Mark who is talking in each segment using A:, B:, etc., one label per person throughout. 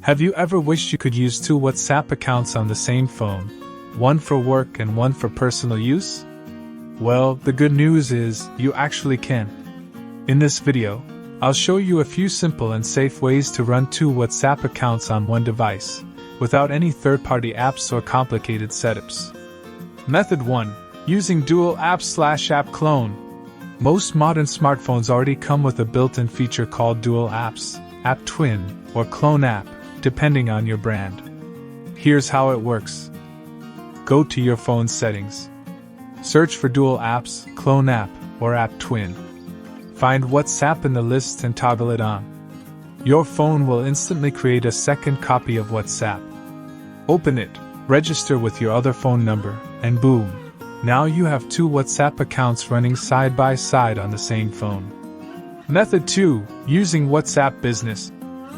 A: Have you ever wished you could use two WhatsApp accounts on the same phone, one for work and one for personal use? Well, the good news is, you actually can. In this video, I'll show you a few simple and safe ways to run two WhatsApp accounts on one device, without any third-party apps or complicated setups. Method 1. Using dual apps/app clone. Most modern smartphones already come with a built-in feature called Dual Apps, App Twin, or Clone App, depending on your brand. Here's how it works. Go to your phone's settings. Search for Dual Apps, Clone App, or App Twin. Find WhatsApp in the list and toggle it on. Your phone will instantly create a second copy of WhatsApp. Open it, register with your other phone number, and boom! Now you have two WhatsApp accounts running side by side on the same phone. Method 2. Using WhatsApp Business.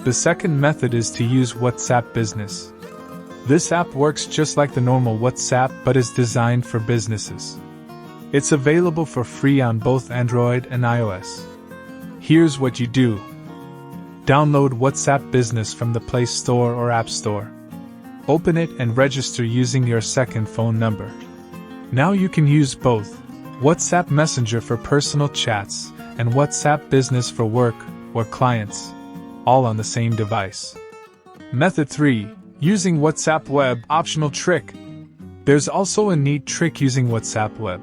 A: The second method is to use WhatsApp Business. This app works just like the normal WhatsApp but is designed for businesses. It's available for free on both Android and iOS. Here's what you do. Download WhatsApp Business from the Play Store or App Store. Open it and register using your second phone number. Now you can use both WhatsApp Messenger for personal chats and WhatsApp Business for work or clients, all on the same device. Method 3. Using WhatsApp Web. Optional trick. There's also a neat trick using WhatsApp Web.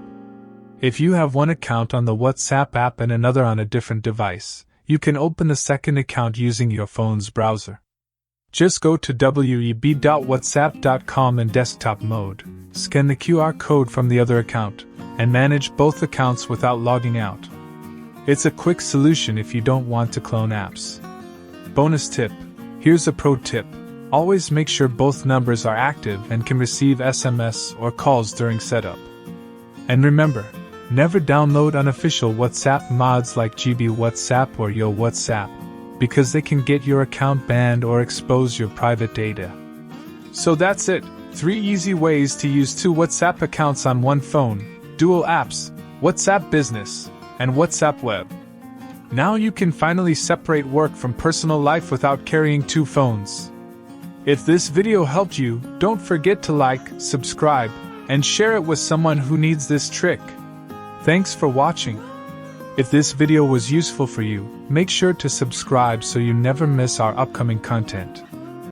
A: If you have one account on the WhatsApp app and another on a different device, you can open the second account using your phone's browser. Just go to web.whatsapp.com in desktop mode, scan the QR code from the other account, and manage both accounts without logging out. It's a quick solution if you don't want to clone apps. Bonus tip. Here's a pro tip. Always make sure both numbers are active and can receive SMS or calls during setup. And remember, never download unofficial WhatsApp mods like GB WhatsApp or Yo WhatsApp, because they can get your account banned or expose your private data. So that's it, 3 easy ways to use two WhatsApp accounts on one phone: Dual Apps, WhatsApp Business, and WhatsApp Web. Now you can finally separate work from personal life without carrying two phones. If this video helped you, don't forget to like, subscribe, and share it with someone who needs this trick. Thanks for watching. If this video was useful for you, make sure to subscribe so you never miss our upcoming content.